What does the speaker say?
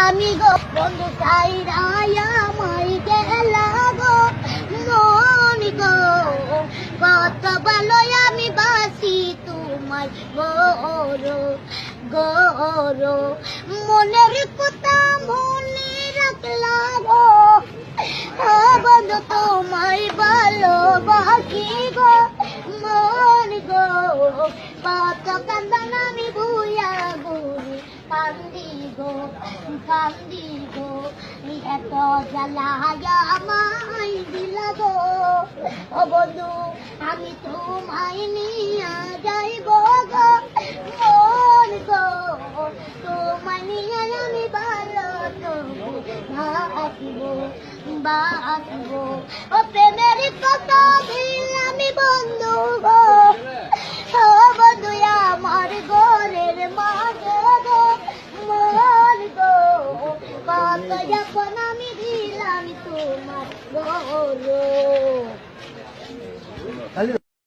আমি গো বন্ধু চাইরায়া মাই গেলা গো মন গো কত ভালো আমি বাসি তোমায় গরো গরো মনের কথা মনে রাখলা গো ও বন্ধু তোমায় ভালোবাসি গো মন গো কত কান্দন আমি ভুইয়া গুরি কান্দি গো এত জ্বালায়া আমায় দিলা গো ও বন্ধু আমি তোমায় নিয়া যাইব গো মন গো তোমায় নিয়ে আমি ভালো বাসিব ও প্রেমের কথা আমি বন্ধু গো ও বন্ধু আমার ঘরের মাঝে গো মন গো কত যখন আমি দিলাম তোমার গো